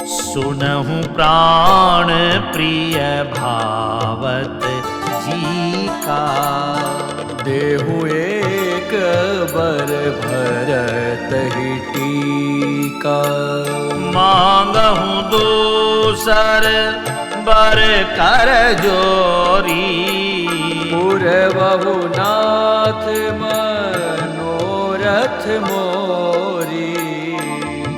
सुनहु प्राण प्रिय भावत जी का। देहु एक बर भरत ही टीका। मांगहु दूसर बर कर जोरी। पुरवहु नाथ मनोरथ मोरी।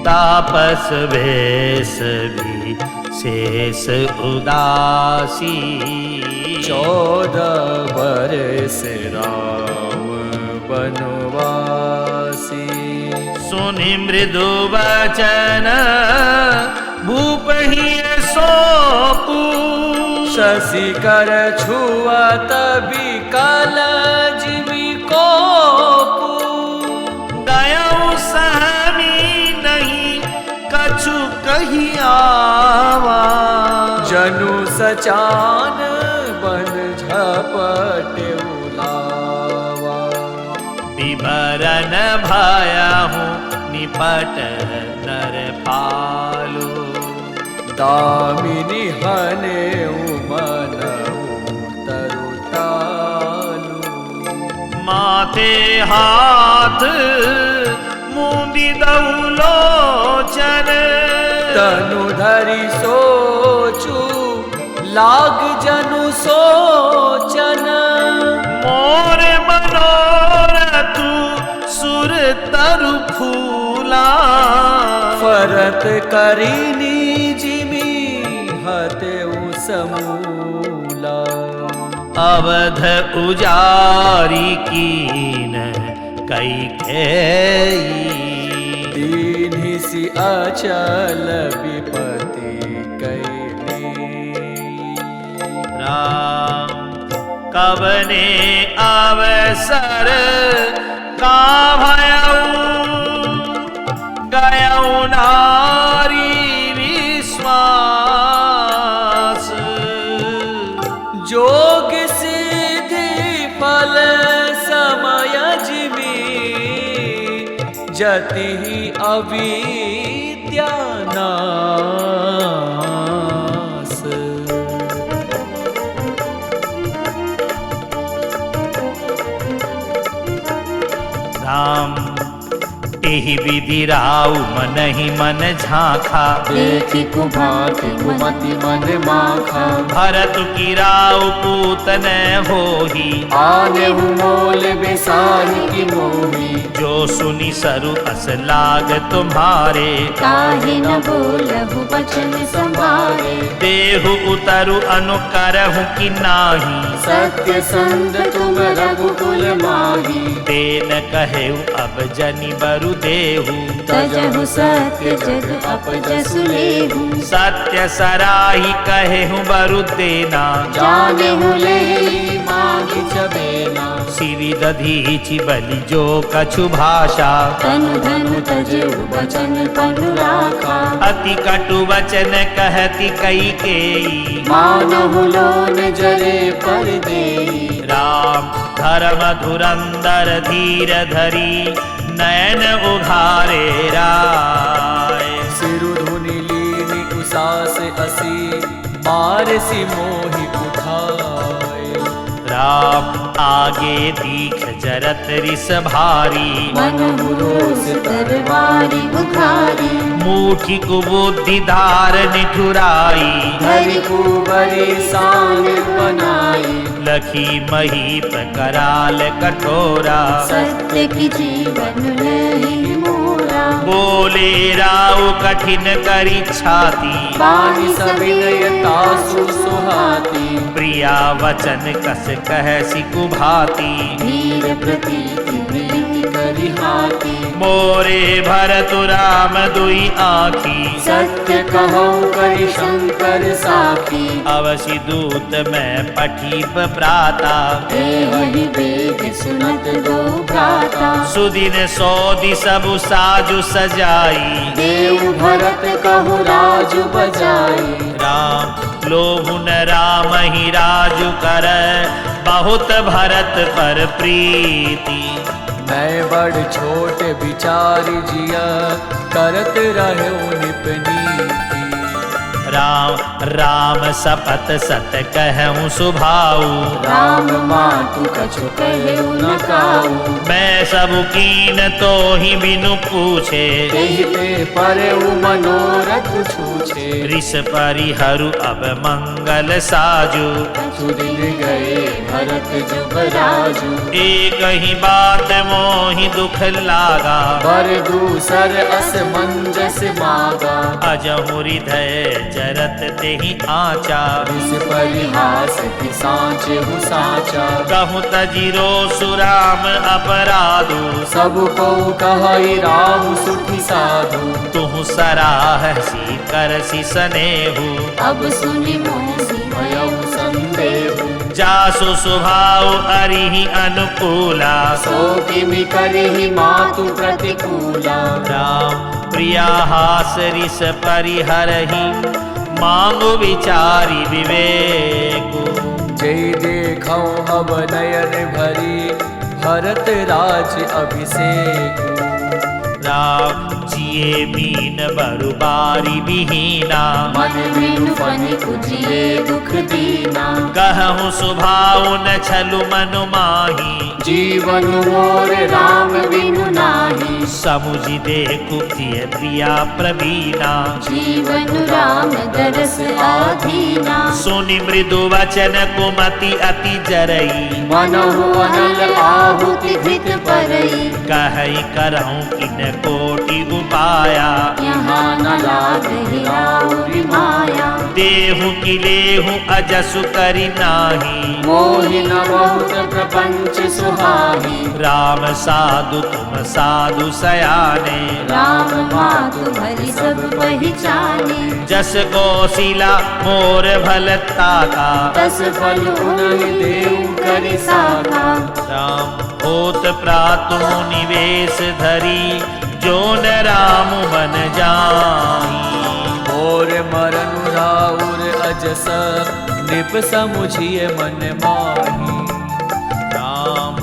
तापस भेष भी शेष उदासी। 14 बरस राम बनवासी। सुनि मृदु वचन भूप ही सोपू। शशि कर छुअत विकल जिमि कोपू। गयउ सहमी नहीं कछु कही आवा। जनु सचान बन झपट उलावा। विवरण भयहु निपट नर पालू। दामिनी हने मनहु तरुतालु। माथे हाथ मुंदी दउ लोचन। तनु धरि सोचू लाग जनु सोचन। मोर मनोरथ सुर तरु फूला। फरत करिनी जिमि हतेउ समूला। अवध उजारी कीन कैकेयी। दीन्हि सि अचल विपति कैली। राम कवने अवसर का भयउ। गयउ नारी विश्वास। जोग सिद्धि फल समय जिमि। जति अविद्या नाश। राम एहि विधि राउ मन ही मन झांखा। देखि कुभाति कुमति मन माखा। भरत की राउ पूतन होही। आनेहु मोल बेसाहि की मोही। जो सुनि सरु अस लाग तुम्हारे। काहे न बोलहु वचन संभारे। देहु उतरु अनुकरहु कि नाही। सत्य संग तुम रघुकुल माही। तेन कहेउ अब जनि बरु देहु। तजहु सत्य जग अपजसु लेहु। सत्य सराही कहेहु बरु देना। जानेहु लेहि मांगि चबेना। सिरि दधीचि बलि जो कछु भाषा। तनु धनु तजेहु वचन पनु राखा। अति कटु वचन कहती कैकेयी। मानहु लोन जरे पर देई। राम धर्म धुरंधर धीर धरी। नयन उघारे राय। सिरु धुनि लीनि उसास असी। मारसी मोहि उठाय। राम आगे दीख जरत रिस भारी। मनहु रोष तरवारी उखारी। मूठी कुबुद्धि धार निठुराई। धरि कुबरी सान बनाई। लखी महीप कराल कठोरा। सत्य की जीवन लहि मोरा। बोले राव कठिन करी छाती। बानी सविनय तासु सुहाती। प्रिया वचन कस कह सिकु भाती। वीर प्रतीति प्रीति करिहाती। मोरे भरत राम दुई आखी। सत्य कहूँ करि शंकर साखी। अवसि दूत मैं पठीप प्राता। वही वेद सुनत दो भ्राता। सुदिन सौदि सबु साजु सजाई। देव भरत कहु राजु बजाई। राम लोभु न राम ही राजु कर। बहुत भरत पर प्रीति। मैं बड़ छोट विचार जिया। करत रहे निप नीति। राम राम सपत सत कहूँ सुभाऊ, राम मातु कछु कहु न काऊ। मैं सब कीन तो ही बिनु पूछे, एहि ते परउ मनोरथ छूछे। रिस परिहरु अब मंगल साजु, सुदिन गए भरत जुबराजु। एक ही बात मोहि दुख लागा, बर दूसर असमंजस मागा। अजहु हृदय जरत तेहि आचा, इस परिहास की साँचहु साचा। कहूँ तजिरो सुराम अपराधु, सब को कहई राम सुखी साधु। तुहु सराहसी करसी सनेहु, अब सुनि मोहि भयउ संदेहु। जासु स्वभाव अरिहि अनुकूला, सो किमि करिहि मातु प्रतिकूला। राम प्रिया हास रिस परिहरहि, मांगु विचारी विवेकु। जय देखौ अब नयन भरी, भरत राज अभिषेक। राम जिए मीन बरु बारी विहीना, मन बिनु फनि कुजिए दुख दीना। कहूँ स्वभाव न छलु मनु माही, जीवन मोर राम बिनु नाही। समुझि देखु प्रिय प्रिया प्रवीणा, जीवन राम दरस आधीना। सुनि मृदु वचन कुमति अति जरई, मनहु अनल आहुति घृत परई। कहई करहूँ किन कोटि उपाया, यहाँ न लागहि राउरि माया। देहु कि लेहु अजसु करि नाही, मोहि न बहुत प्रपंच सुहाही। राम साधु तुम साधु सयाने, राम मातु भरि सब पहिचाने। जस कौशिला मोर भलता का, तस फल उनहि देउ करि साका। राम होत प्रातु निवेश धरी, जो न राम बन जाई। और मरनु राउर अजस, नृप समुझिए मन माही। राम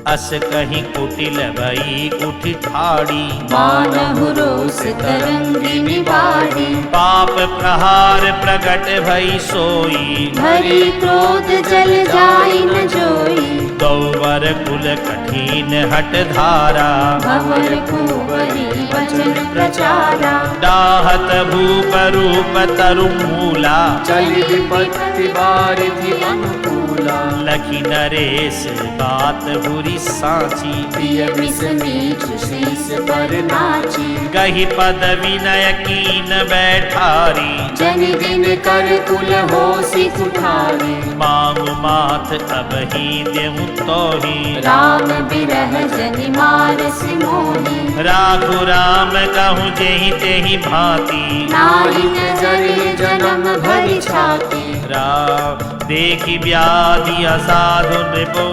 अस कहीं कुटिल भई कुठि ठाड़ी, मानहु रोष तरंगिनी बाढ़ी। पाप प्रहार प्रगट भई सोई, भरी क्रोध जल जाई न जोई। गौवर कुल कठिन हट धारा, भंवर कुंवरी वचन प्रचारा। डाहत भूप रूप तरु मूला, चली विपत्ति बारिधि अनुकूला। लखी नरेश बात बुरी साची, प्रिय विष मीठ शीस पर नाची। कही पद विनय कीन बैठारी, जन दिन कर कुल होसी कुठारी। मांगु माथ अब ही देहु तो ही, राम बिरह जनि मारसि मोहि। राखु राम कहूँ जेहि तेहि भांति, नाहि जरि जन्म भरि छाती। राम देखी व्याधि असाधु नृपो,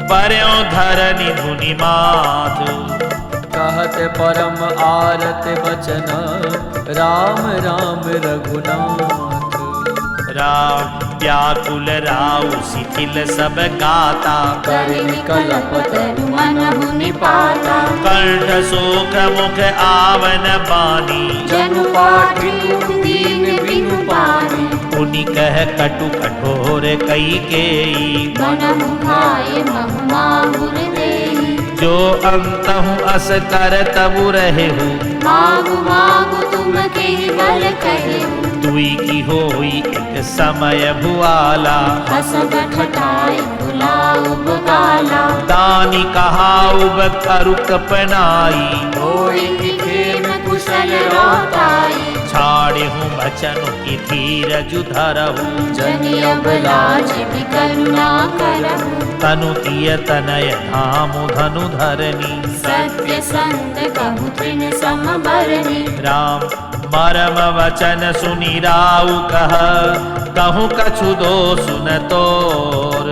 पर्यो धरनि धुनि माथु। कहत परम आरत बचन, राम राम रघुनाथ। राम व्याकुल राउ शिथिल सब गाता, करिन कलप तरु मनहु निपाता। कंठ शोक मुख आवन बानी, जनु पाठिनु दीन बिनु पानी। पुनि कह कटु कठोर कई केई, मनहु खाए महु माहुर देई। जो अंतहु अस कर तबु रहेहु, मागु मागु तुम केहि बल कहेहु। दुई की होई एक समय भुआला, हसब ठठाई बुलाउ बगाला। दानी कहाउ करु कपनाई, होई कि खेम कुशल रोताई। छाड़े हूँ बचन की धीरज धरहु, जनि अब लाज भी करुणा करहु। तनु तिय तनय धामु धनु धरनी, सत्य संग कहु तृण सम बरनी। राम मरम वचन सुनि राउ कह, कहूँ कछु दो सुन तोर।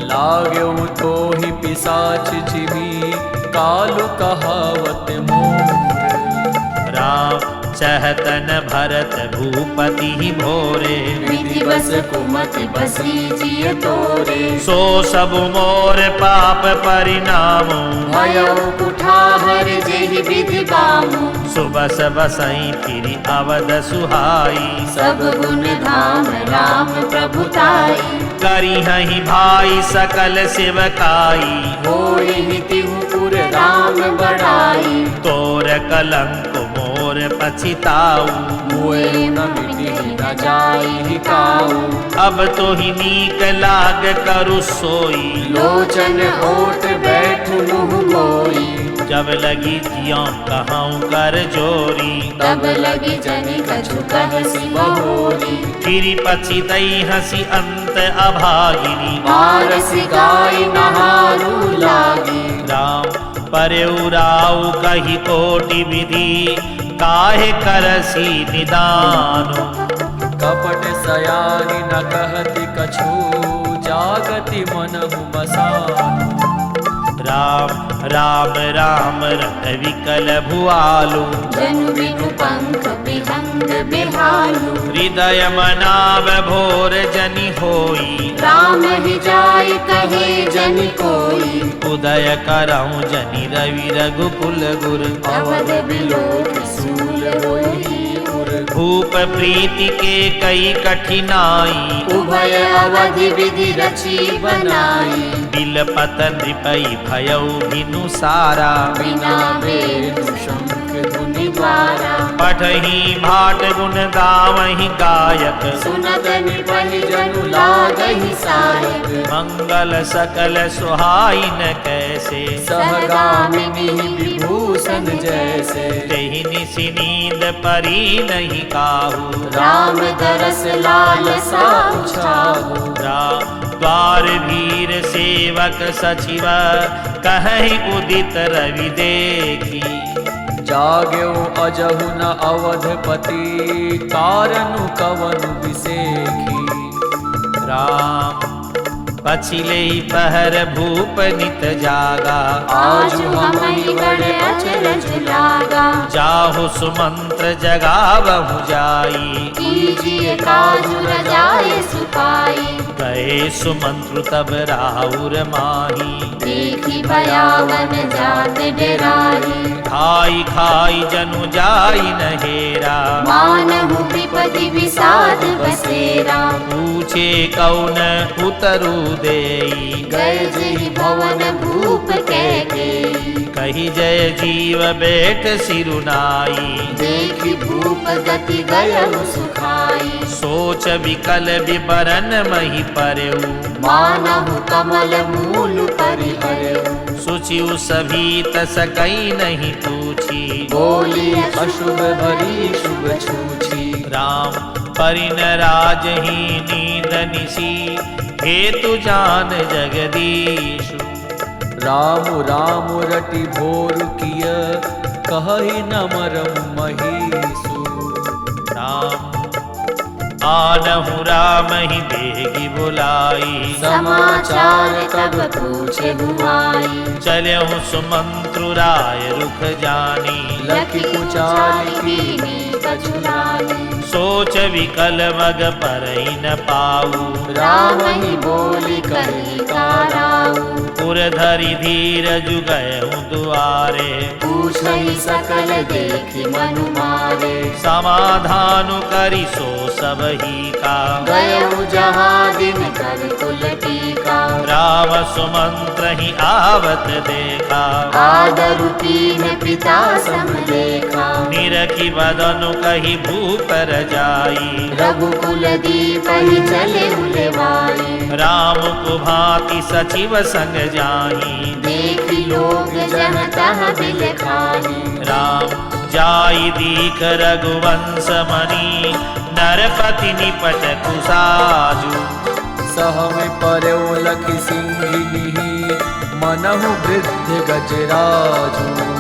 लाग्यौ तोहि पिशाच जिमी, कालु कहावत मोर। राम चहतन भरत भूपति भोरे विधिवस कुमति बसी जिय तोरे सो सब मोर पाप परिणाम भयो कुठार जेहि विधि बामु सुबस बसई फिरि अवध सुहाई सब गुण धाम राम प्रभुताई करी हहि भाई सकल सेवकाई होहि तिहु पुर राम बड़ाई तोर कलंक मोर पछिताऊ मुए न मिटि न जाई काऊ अब तो ही नीक लाग करु सोई लोचन ओट बैठ मुँह मोई जब लगी जियों कहाऊं कर जोरी तब लगी जनि कछु कहसी बहोरी फिरी पछितई हसी अंत अभागिनी पारसी गाय नहारू लागी राम परउराऊ कही कोटि विधि काहे करसी निदानु कपट सयानी न कहति कछु जागति मनहु मसान राम राम राम रट विकल भुआलु जनु बिनु पंख विहंग बिहालु हृदय मनाव भोर जनि होई राम ही जाय कहे जनि कोई उदय करऊं जनि रवि रघुकुल गुर अवध बिलोक सूल होई उर भूप प्रीति के कई कठिनाई उभय अवधि विधि रची बनाई बिलपत नृपई भयऊ भिनु सारा बिना वेद शंख धुनि द्वारा पठही भाट गुण गावही गायक सुनत निपहि जनु लागहि सायक मंगल सकल सुहाइन कैसे सहगामिनी विभूषण जैसे तेहि निसि नींद परी नहीं काहू राम दरस लाल साहु छाहु राम द्वार भीर सेवक सचिव कहि उदित रवि देखी जाग्यो अजहु न अवधपति कारनु कवनु विसेखी राम पछिले पहर भूप नित जागा आजु हमहि बड़े अचरज लागा जाहु सुमंत्र जगावहु जाई कीजिए काजु रजाए सुपाई गए सुमंत्र तब राउर माही देखी भयावन जात डराई खाई खाई जनु जाई नहेरा मानहु विपति विषाद बसेरा पूछे कौन उतरू देई गए जेहि भवन भूप कहके कही जय जीव बैठ सिरुनाई देखी भूप गति गयहु सुखाई सोच विकल विवरण मही परऊ मानहु कमल मूल परिहरऊ सुचिउ सभी तस कई नहीं पूछी बोली अशुभ भरी शुभ छूछी राम परिन राजही नींद निसी हेतु जान जगदीशु राम राम रटि भोर किय कहहि न मरम महीसु राम आनहु राम ही देगी बुलाई समाचार तब पूछे हुआई चलहु सुमंत्रु राय रुख जानी लखि कुचाल कीनी कछुरानी सोच विकल मग परई न पाऊ राम ही बोली कही काराऊ पुर धरि धीर जुगयहु दुआरे पूछहि सकल देखी मनु मारे समाधानु करि सो सब ही का गयउ जहाँ दिन कर कुल टीका राम सुमंत्र ही आवत देखा आदरु कीन पिता सम देखा निरखी बदनु कही भूपर जाई रघुकुल दीप ही चले उलेवाई राम को भांति सचिव संग जाही देखी लोग जन तह बिल खाही राम जाई दीख रघुवंश मणि नरपति निपट कुसाजु सहम पर्यो लखि सिंहिनी मनहु वृद्ध गजराजू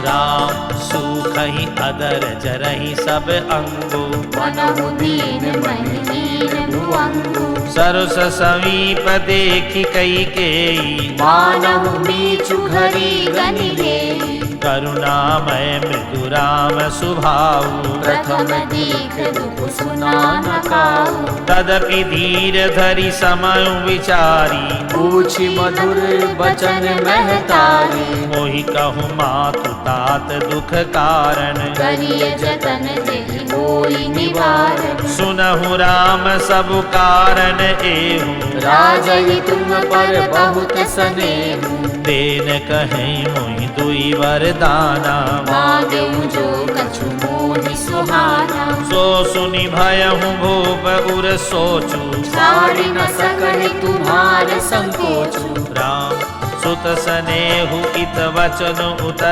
राम सुख ही अदर जरही सब अंगो मनहु दीन महीन भुअंगु सरस समीप देखी कई केई मानहु मीचु घरी गनि लेई करुणामय मृदु राम सुभाऊ। प्रथम दीख दुख सुना न काऊ। तदपि धीर धरि समय विचारी, पूछि मधुर बचन महतारी। मोहि कहूँ मातु तात दुख कारण, करिय जतन जेहि होई निवारण। सुनहु राम सब कारण एहु, राजहि तुम पर बहुत स्नेह। देन कहें मोहि दुई वरदाना, मांगेउ जो कछु मोहि सुहाना। सो सुनि भयहु भूप उर सोचू, छाड़ि न सकहि तुम्हार संकोचु। राम सुत स्नेहु इत वचन उत,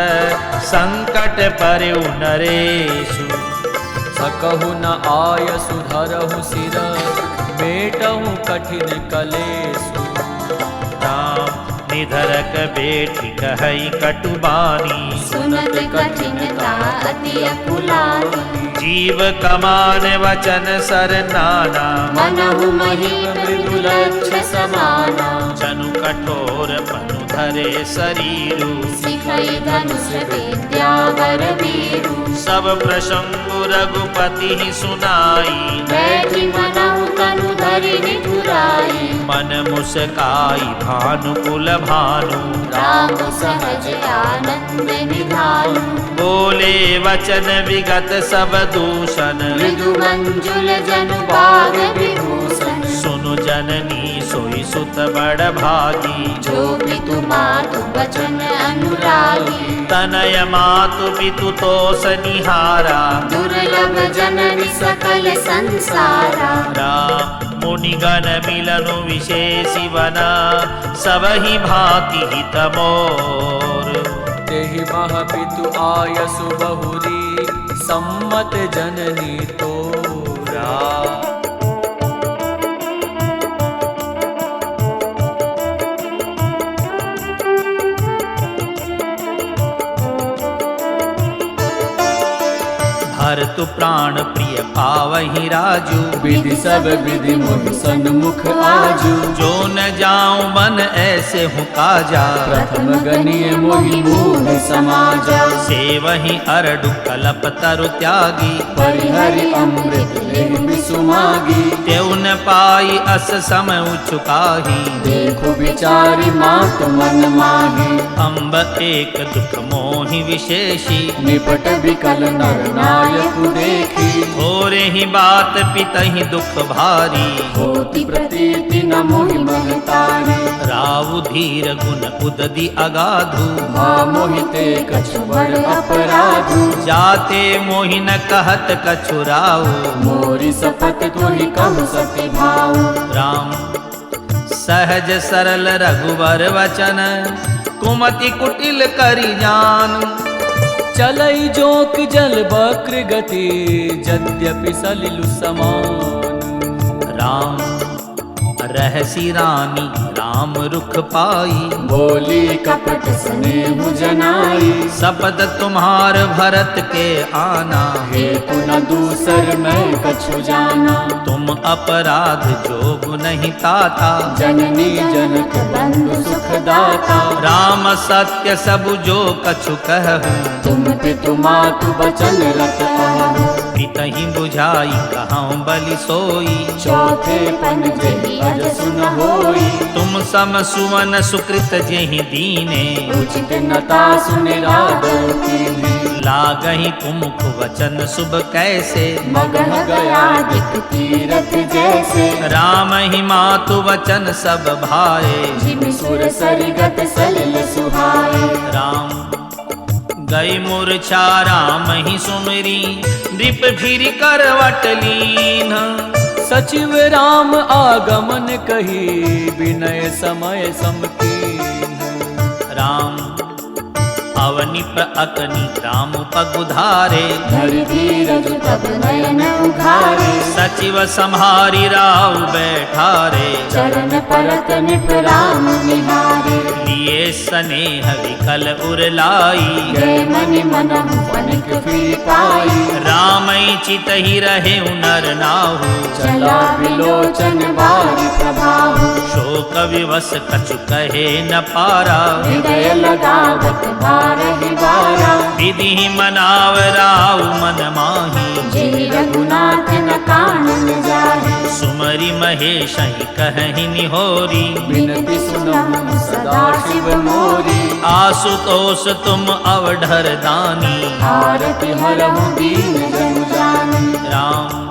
संकट परयु नरेशु। सकहु न आय सुधरहु सिर, बेटहु कठिन कलेसु। राम निधरक बेटी कहई कटुबानी, सुनत कठिनता अति अकुलानी। जीव कमान वचन सर नाना, मनहु मही मृदु लक्ष्य समाना। जनु कठोर पनु धरे शरीरु, सिखई धनुष विद्या वर वीरु। सब प्रसंग रघुपति ही सुनाई, बैठी मनहु तनु धरि निठुराई। मन मुस्काई भानुकुल भानु, राम सहज आनंद निधानु। बोले वचन विगत सब दूषण, मृदु मंजुल जनु बाग विभूषण। सुनु जननी सोई सुत बड़ भागी, जो पितु मातु वचन अनुरागी। तनय मातु पितु तोष निहारा, दुर्लभ जननी सकल संसारा। राम मुनिगण मिलनु विशेषी बना, सबहि भांति हित मोर। तेहि महपितु आयसु बहुरी, सम्मत जननी तोरा। भरतु प्राण प्रिय पावहि राजू, विधि सब विधि मोहि सन्मुख आजू। जो न जाऊं मन ऐसे हूँ काजा, प्रथम गणिय मोहि मूढ़ समाजा। सेवहि अरडु कलप तरु त्यागी, परिहरि अमृत लेहि बिसुमागी। तेउ न पाई अस समय उचुकाही, देखो विचारि मातु मन माही। अम्ब एक दुख मोहि विशेषी, निपट विकल नर नायक देखी। थोरे ही बात पितहि दुख भारी, होति प्रतीति न मोहि महतारी। रावु धीर गुण उदधि अगाधु, माँ मोहिते कछु बड़ अपराधु। जाते मोहि न कहत कछु राऊ, मोरी सपत तोहि कहु सति भाऊ। राम सहज सरल रघुवर वचन, कुमति कुटिल करि जान। चलई जोक जल बक्र गति, यद्यपि सलिलु समान। राम रहसी रानी राम रुख पाई, बोली कपट स्नेहु जनाई। शपथ तुम्हार भरत के आना, हेतु न दूसर मैं कछु जाना। तुम अपराध जोग नहीं ताता, जननी जनक बंधु सुख दाता। राम सत्य सब जो कछु कहूँ, तुम पितु मातु बचन रत आहु। पितहि बुझाई कहाँ बलि सोई, चौथे पन जेहि अज सुन होई। तुम सम सुवन सुकृत जेहि दीने, उचित नता सुनिरादर कीन्हे। लागहि कुमुख वचन शुभ कैसे, मगह गया दिख तीरथ जैसे। राम ही मातु वचन सब भाए, जिमि सुर सरिगत सलिल सुहाए। राम गई मूर्छा राम ही सुमरी, नृप फिर करवट लीन। सचिव राम आगमन कही, विनय समय समकीन। राम अवनिप अकनि राम पगुधारे, धरि धीरज तब नयन उघारे। सचिव सम्हारी राव बैठारे, चरण परत निप राम निहारे। लिए स्नेह विकल उरलाई, गए मनि मनहु पनिक फिर पाई। रामई चितहि रहे नर नाहु, चला विलोचन बारी प्रभाहु। शो शोक विवश कछु कहे न पारा, हृदय लगावत बारहि बारा, विधि मनाव राउ मन माही, जे रघुनाथ न कानन जाहि, सुमरि महेश ही कहहि निहोरी, बिनती सुनहु सदा शिव मोरी, आशुतोष तुम अवढर दानी, आरति हरहु दीन जनु जानी, राम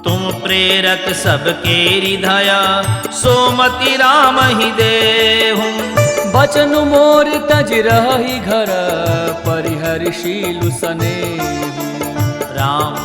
तुम प्रेरक सबके हृदया, सोमति राम ही देहु, बचनु मोर तज रही घर, परिहरशीलु सनेहु। राम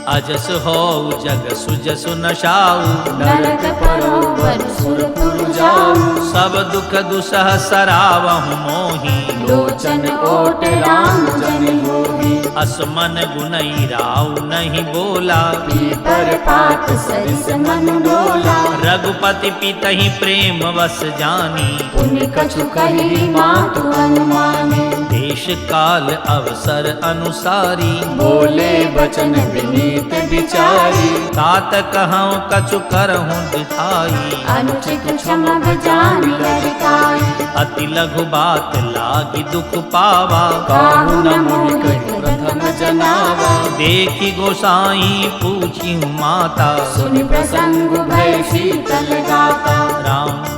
अजस हो जग सुजसु नशाऊ, नरक परोवर सुरपुर जाऊ, सब दुख दुसह सरावहु मोही, लोचन ओट राम जन होहि, असमन गुनई राउ नहीं बोला, पीपर पात सरिस मन डोला, रघुपति पितहि प्रेम वस जानी, पुनि कछु कहि मातु अनुमानी, देश काल अवसर अनुसारी, बोले बचन विनीत विचारी, तात कहूँ कछु करहूँ दिखाई, अनुचित क्षमा जानि ललिताई, अति लघु बात लागी दुख पावा, काहु न मोहि कहि प्रथम जनावा, देखी गोसाई पूछी माता, सुनि प्रसंग भय शीतल गाता, राम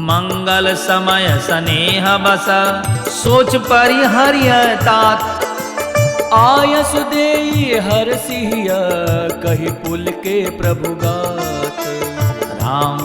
मंगल समय स्नेह बस, सोच परिहर्य तात, आयसु देई हर सिहिया, कही पुल के प्रभु गात। राम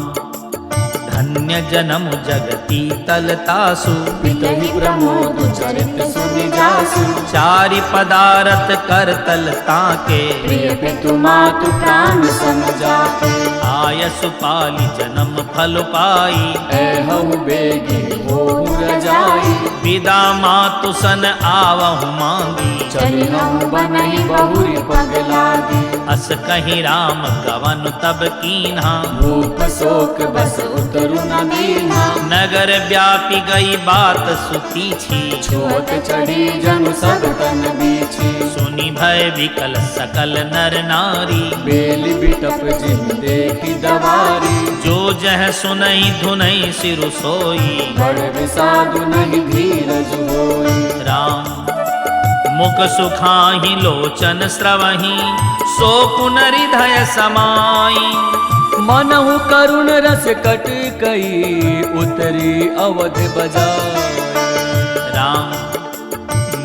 धन्य जन्म जगती तलतासु, पितहि प्रमोद चरित सुनि जासु, चारि पदारथ कर तलता के, प्रिय पितु मातु प्राण सम जाते, आयसु पाली जन्म फल पाई, ऐहु बेगी होहु रजाई, विदा मातु सन आवहु मांगी, चलिहु बनहि बहुरि पग लागी, अस कहीं राम गवन तब कीन्हा, भूप शोक बस उतरु न दीन्हा, नगर व्यापी गई बात सुती छी, छोट चढ़ी जनु सब तन बीछी, सुनी भय विकल सकल नर नारी, बेली बिटप जिन देखी दवारी, जो जह सुनई धुनई सिरु सोई, बड़ विषादु नहीं धीरज होई, राम मुख सुखाहि लोचन स्रवहि, सो पुनरिधय समाई, मनहु करुण रस कट कई, उतरी अवध बजाय। राम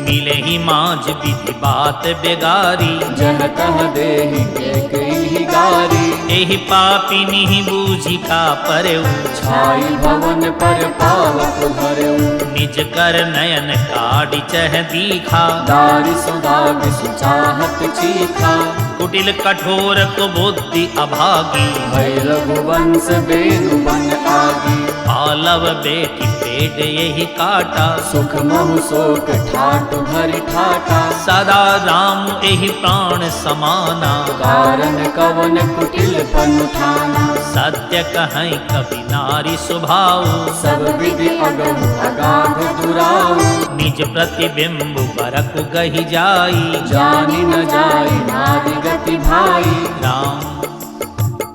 मिले ही माज विधि बात बेगारी, जह तह देहि एक ही गारी, एहि पापिनी ही बूझी का परऊ, छाई भवन पर पावक भरऊ, निज कर नयन काढ़ी चह दीखा, दारि सुदाग सुचाहत चीखा, कुटिल कठोर कुबुद्धि अभागी, भय रघुवंश बेनु बन आगी, पालव बेटी पेट यही काटा, सुख मोह शोक ठाट भरि ठाटा, सदा राम एहि प्राण समाना, कारण कवन कुटिल पन उठाना, सत्य कहीं कभी नारी स्वभाव, सब विधि अगम अगाध दुराऊ, निज प्रतिबिंब बरक गही जाई, जानि न जाई नारी गति भाई, राम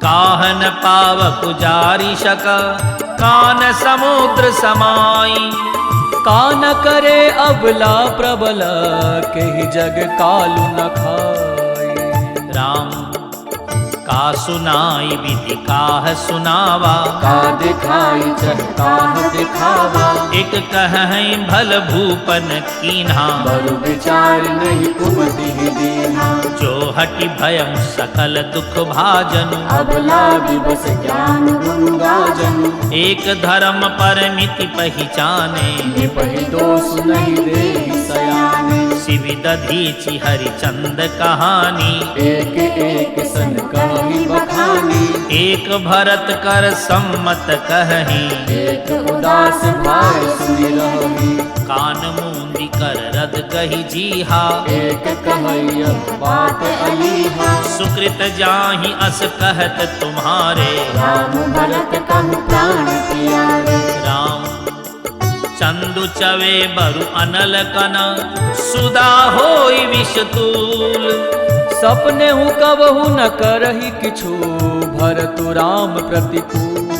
काहन पावक जारी शक, कान समुद्र समाई, कान करे अबला प्रबला, केहि जग कालु न खाई। राम का सुनाई विधि काह सुनावा, का दिखाई चह काह दिखावा, एक कहीं भल भूपन कीन्हा, बरु विचार नहीं कुमति ही दीन्हा, जो हटि भयम सकल दुख भाजनु, अबला विवश ज्ञान गुण गाजनु, एक धर्म परमिति पहचाने, निपहि दोष नहीं देहि सयाने, शिवि दधीचि हरिचंद कहानी, एक एक सन कहि बखानी, एक भरत कर सम्मत कहीं, एक उदास भाई सुनि रही, कान मूंदी कर रद कही जीहा, एक कहैया बात अलीहा, सुकृत जाहि अस कहत तुम्हारे, राम भरत कहु प्राण प्यारे, राम चंदु चवे बरु अनल कन, सुदा होई विषतूल, सपने हूँ कबहू न करही किछु, भरतु राम प्रतिकूल।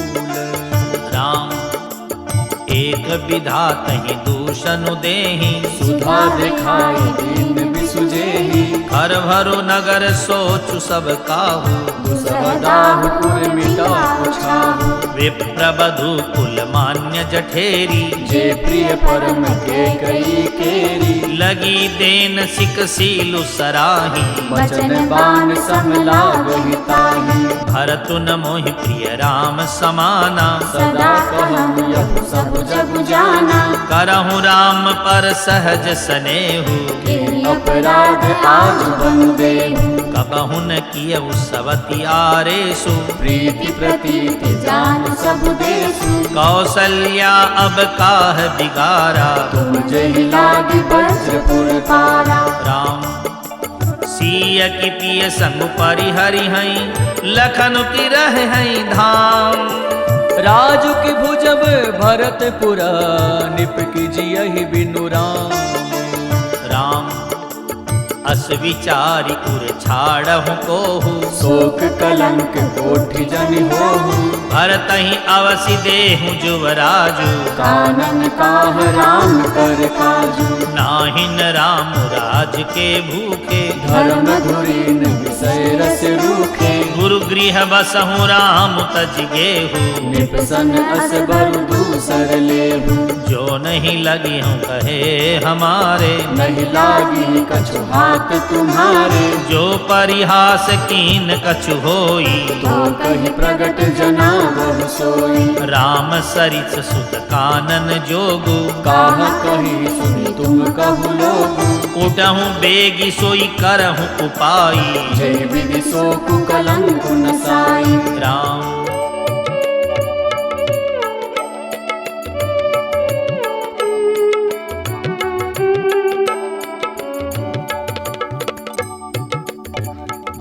एक विधात ही दूषण देहि, सुधा दिखाई दीन बिसुजेहि, हर भरो नगर सोचु सब काहू, दुसवदाहुपुर मिटा पुछाहु, विप्रबधु कुल मान्य जठेरी, जे प्रिय परम के कई केरी, लगी देन सिक सीलु सराही, वचन बान समलागहि ताहि, भरतु न मोहि प्रिय राम समाना, सदा कहम यहु सब जग जाना, करहु राम पर सहज स्नेहु, केहि अपराध आज बंदेहु, कबहु न कियउ सवति आरेसु, प्रीति प्रतीति जान सब देसु, कौसल्या अब काह बिगारा, तुम जहि लागी वज्रपुर पारा, राम सिय की पिय संग परिहरि हई, लखन की रह हई धाम, राजु की भुजब भरतपुर, निप की जियहि बिनु राम, राम अस विचारी उर छाड़हु कोहू, शोक कलंक कोटि जन होहु, भरतहि अवसि देहु जुवराजु, कानन काह राम कर काजु, नाहिन राम राज के भूखे, धर्म धुरीन विषय रस रूखे, गुरु गृह बसहु राम तज गेहू, निपसन अस बरु दूसर लेहु, जो नहीं लगी हूँ कहे हमारे, नहीं लागी कछु हाथ तुम्हारे, जो परिहास कीन कछु होई, तो कहि प्रगट जना बहु सोई, राम सरिस सुत कानन जोगु, काह कही सुनी तुम कहु लोगु, उठहु बेगी सोई करहु उपाई, जय विधि शोक कलंक नसाई, राम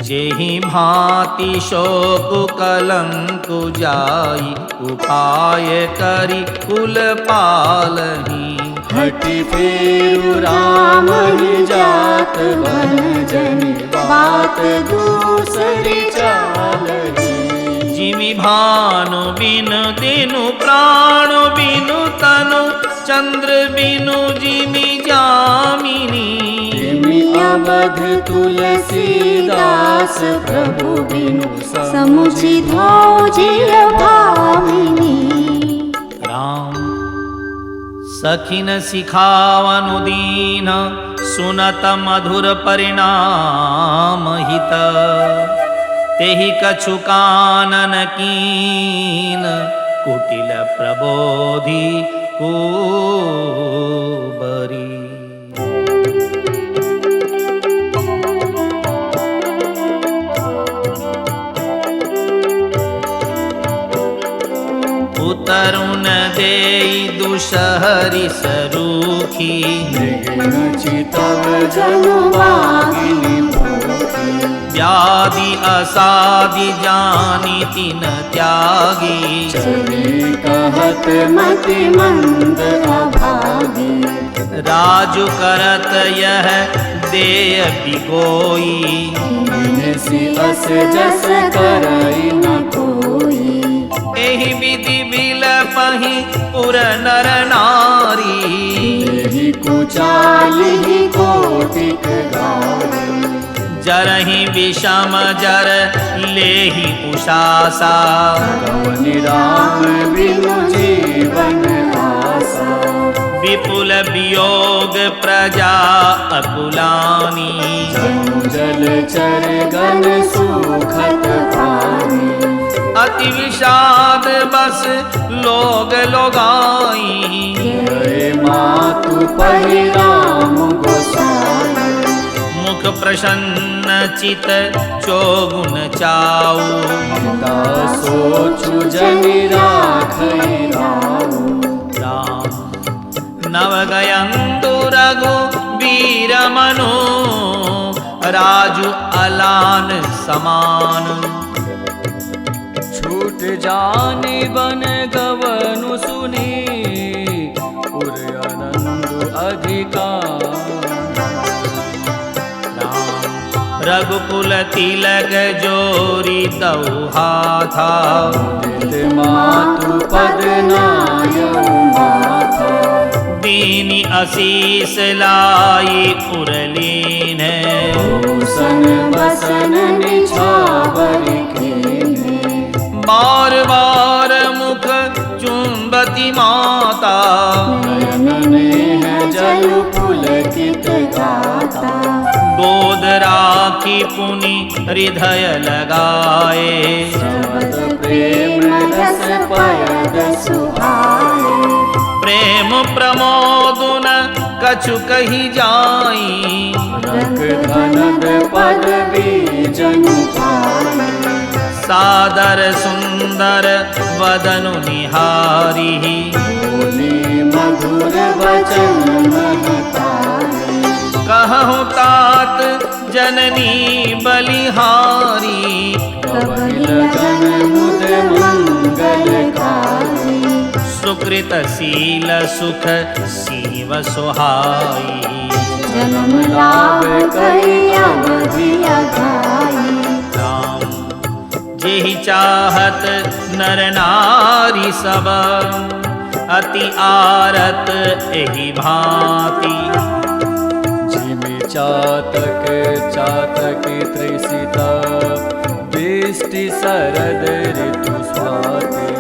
जेहि भांति शोक कलंक जाई, उपाय करी कुल पालही, हटि फेरु राम ही जात बन जनि बात दूसरी चालही, जिमि भानु बिनु दिनु प्राण बिनु तनु, चंद्र बिनु जिमि जामिनी, तिमि अवध तुलसीदास प्रभु बिनु समुझि धौजिय भामिनी, राम सखिन सिखावनु दीन, सुनत मधुर परिणाम हित, तेहि कछु कानन कीन, कुटिल प्रबोधि कुबरी, तरुण देई दुसहरि सरूखी, चितव जनु मागिनी भूखी, व्याधि असाधि जानी तिन त्यागी, चली कहत मति मंद अभागी, राजु करत यह देय बिगोई, बिनसी अस जस करई न कोई, एहि विधि बिलपहि पुर नर नारी, एहि कुचालिहि कोटिक गारी, जरहि विषम जर लेहि उषासा, कवनि राम बिनु जीवन आसा, विपुल वियोग प्रजा अकुलानी, जनु जल चर गन सुखत पानी, अति विषाद बस लोग लोगाई, जय मातु पहि राम गोसाई, मुख प्रसन्न चित चोगुन चाऊ, ता सोचु जनि राखै राऊ, राम नव गयंतु रघु वीर मनु, राजु अलान समान, छूट जाने बन गवनु सुनी, पुर आनंद अधिकार, रघुकुल तिलक जोरी दऊ हाथा, मातु पद नायऊ माथा, दीनी असीस लाई उरलीन भूषण बसन निछावर कीन्हे बार बार मुख चुंबती माता नयन नेह जल पुलकित गाता गोद राखी पुनि हृदय लगाए शब्द प्रेम रस पयद सुहाए प्रेम प्रमोदुन कछु कही जाई रंग धनद पद बीजन पाई सादर सुंदर वदनु निहारी बोली मधुर वचन महतारी कहूँ तात जननी बलिहारी कबल जन मुद मंगलकारी सुकृत शील सुख शिव सुहाई जन्म लाभ कई अवधि अघाई राम जेहि चाहत नर नारी सब अति आरत एहि भांति जिमि चातक चातक त्रिसिता बिष्टि शरद ऋतु स्वाति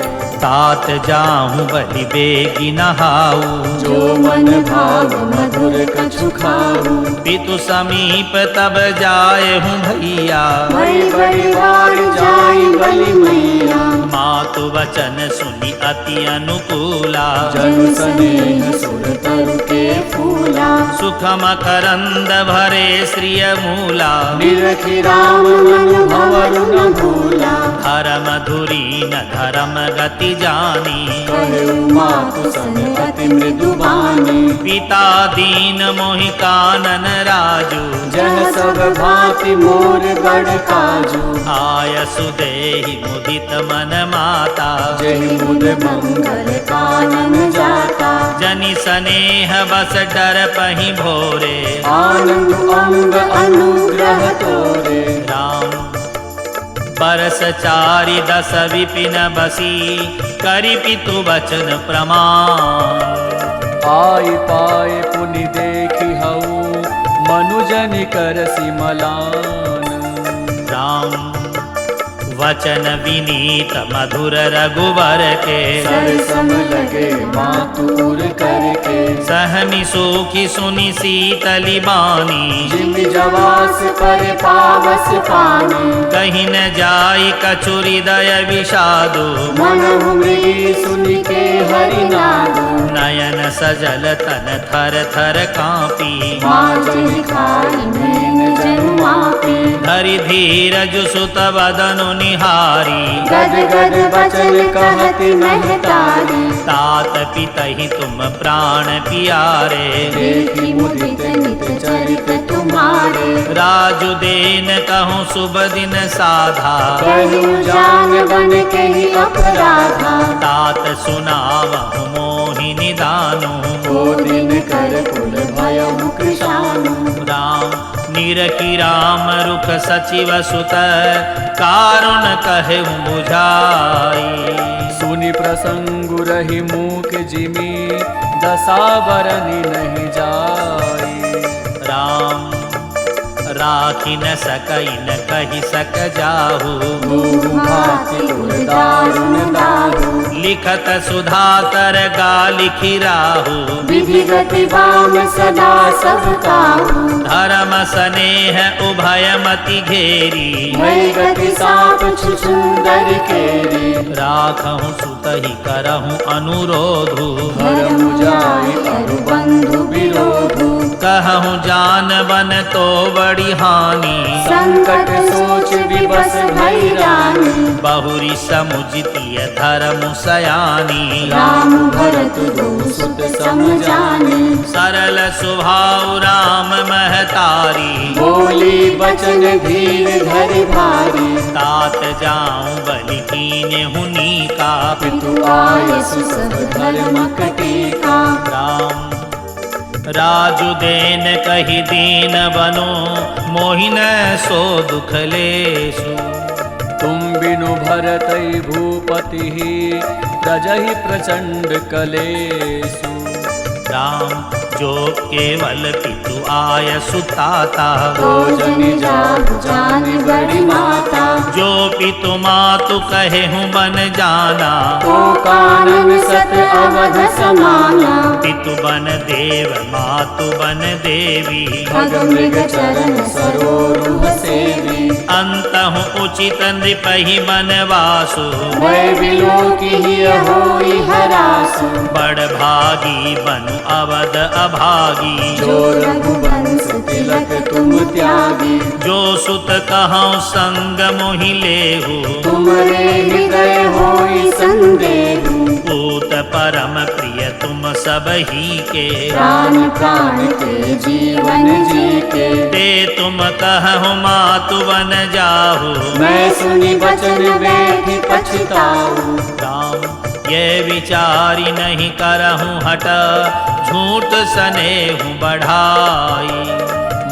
तात जाहूँ बलि बेगी नहाऊ जो मन भाव मधुर कछु खाऊ पितु समीप तब जाए हूँ भैया बड़ी बड़ी बार जाई बलि मैया मातु वचन सुनि अति अनुकूला जनु स्नेह सुर तरु के फूला सुखम करंद भरे श्रिय मूला निरखि राम मन भंवर न भूला धर्म धुरी न धर्म गति जानी कहे मातु सन अति मृदु बानी पिता दीन मोहि कानन राजू जह सब भांति मोर बड़ काजू आय सुदेहि मुदित मन माता जहि मुद मंगल कानन जाता जनि स्नेह बस डर पहि भोरे आनंद अंग अनुग्रह तोरे राम बरस चारि दस विपिन बसी करि पितु वचन प्रमाण आई पाए पुनि देखी हऊ मनुजन कर सिमलान राम वचन विनीत मधुर रघुवर के सरसम लगे मातुर करके सहनि सुखी सुनि शीतली बानी जिमि जवास पर पावस पानी कहीं न जाई कछु हृदय विषादो मनहु मृगी सुनि के हरि नादु नयन सजल तन थर थर कांपी माजहि खाई नैन जनु मापी धरि धीरज सुत बदनु निहारी गद गद वचन कहति महतारी तात पितहि तुम प्राण पियारे देखी मुदित नित चरित तुम्हारे राजु देन कहूँ शुभ दिन साधा कहूँ जान बन के ही अपराधा तात सुनावहु मोहि निदानु वो दिन कर कुल भयउ कृशानु राम निरखि राम रुख सचिव सुत कारुण कहूँ बुझाई सुनि प्रसंग रही मूक जिमी दसावरनि नहीं जाई राम राखी न सकई न कही सक जाहू मोह भाति उर दारुण दाहु लिखत सुधाकर गा लिखि राहू विधि गति वाम सदा सब काहू धर्म स्नेह उभय मति घेरी भई गति साप छु सुंदर केरी राखहु सुतहि करहु अनुरोधु धर्म जाय अरु बंधु विरोधु कहूँ जान बन तो बड़ी हानि संकट सोच विवश भई रानी बहुरी समुचितीय धर्म सयानी राम भरत दो सुत समझाने सरल स्वभाव राम महतारी बोली बचन धीर धर भारी तात जाऊं बलि कीन्य हुनी का पितु आयसु सब धर्म कटीका राम राजु देन कही दीन बनो मोहिन सो दुख लेसु तुम बिनु भरतई भूपति प्रजहि प्रचंड कलेसु राम जो केवल पितु आय सुताता, भोजन जाहु जान बड़ी माता, जो पितु मातु कहे हूँ बन जाना, तो कानन सत अवध समाना, पितु बन देव मातु बन देवी, खग मृग चरण सरोरुह सेवी, अंत हूँ उचित नृपहि बनवासु, भय विलोकी होई हरासु, बड़ भागी बनु अवध अभागी, जो रघुवंश तिलक तुम त्यागी, जो सुत कहूँ संग मोहि लेहु, तुमरे हृदय होई संदेहु, पूत परम प्रिय तुम सब ही के, प्राण प्राण के जीवन जी के, ते तुम कहु मातु बन जाहु, मैं सुनी बचन बैठी पछताऊ, राम ये विचारी नहीं करहूँ हट, झूठ सनेहु बढ़ाई,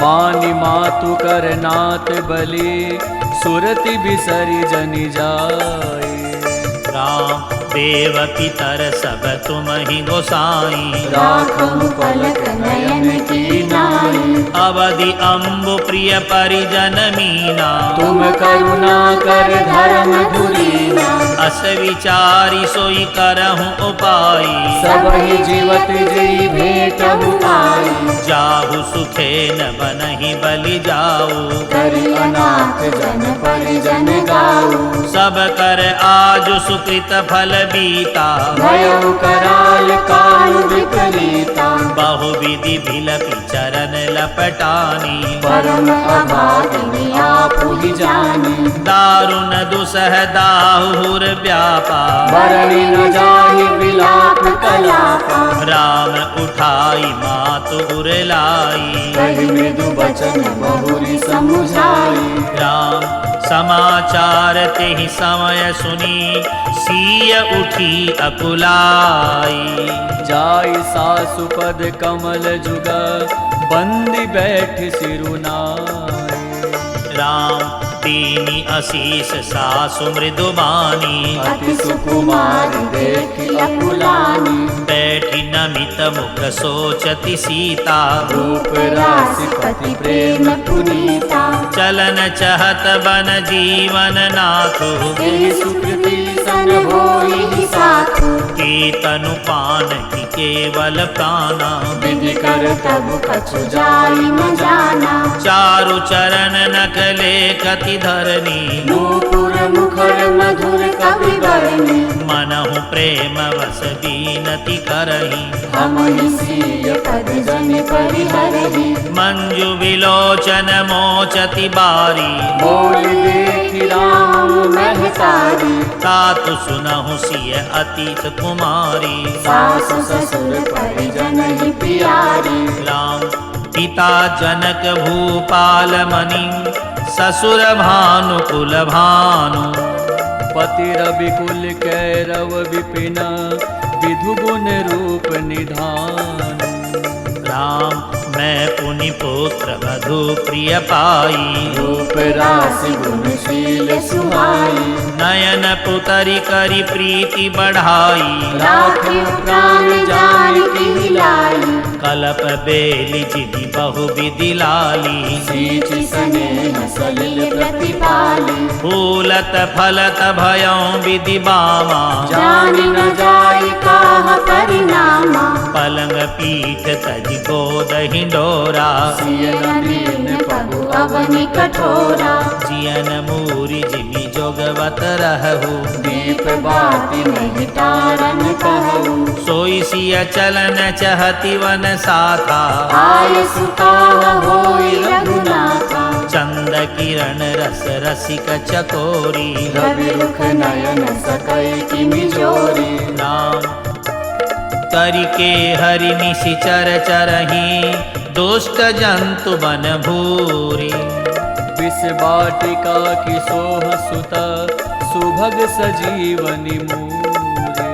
मानि मातु कर नात बलि, सुरति बिसरि जनि जाई, राम देव पितर सब तुम ही गोसाई, राखहु पलक नयन की नाई, अवधि अम्बु प्रिय परिजन मीना, तुम करुणा कर धर्म धुरीना, अस विचारी सोई करहूँ उपाई, सबहि जीवत जी भेटहु आई, जाहु सुखे न बनहि बलि जाऊ, करि अनाथ जन परिजन गाऊ, सब कर आज सुकृत फल बीता, भयउ कराल काल विपरीता, बहु विधि बिलपि चरण लपटानी, परम अभागिनी आपु ही जानी, दारुण दुसह दाहुर व्यापा, बरणी न जाहि विलाप कलापा, राम उठाई मातु उरलाई, कहि मृदु बचन बहुरी समुझाई, राम समाचार तेहि समय सुनी, सिय उठी अकुलाई, जाई सासु पद कमल जुग, बंदी बैठ सिरुनाई, राम दीनी असीस सासु मृदुबानी, अति सुकुमारी देखि अकुलानी, बैठी नमित मुख सोचति सीता, रूप राशि पति प्रेम पुनीता, चलन चहत बन जीवन नाथु, तेहि सुकृति सन होई साथु, की तनु पान की केवल प्राणा, विधि कर तब कछु जाई न जाना, चारु चरण नखले कति धरनी, नूपुर मुखर मधुर कवि बरनी, मनहु प्रेम वस बीनति करही, हम ही सीय पद जन परिहरहि, मंजु विलोचन मोचति बारी, बोल देखि राम महतारी, तातु सुनहु सिय अतीत कुमारी, सास ससुर परिजन ही प्यारी, राम पिता जनक भूपाल मणि, ससुर भानु कुल भानु, पति रविकुल कैरव विपिन, विधु गुण रूप निधान, राम मैं पुनि पुत्र वधु प्रिय पाई, रूप राशि गुणशील सुहाई, नयन पुतरी करी प्रीति बढ़ाई, राखियो प्राण जानकी लाई, कलप बेली जिनि बहु विधि लाली, सींच स्नेह सलिल प्रतिपाली, फूलत फलत भयं विधि बामा, जानि न जाय काह परिणामा, पलंग पीठ तज गोद हिंडोरा, सियन दीन पगु अवनि कठोरा, जियन मूरि जिमि जोगवत रहु, दीप बाती नहीं तारन कहू, सोई सिय चलन चहति वन साथा, आय सुकाह होई रघुनाथा, चंद किरण रस रसिक चकोरी, रवि रुख नयन सकई किमि जोरी, राम करिके हरि निशिचर चरही, दुष्ट जंतु बन भूरी, विष बाटिका की सोह सुत, सुभग सजीवनि मूरे,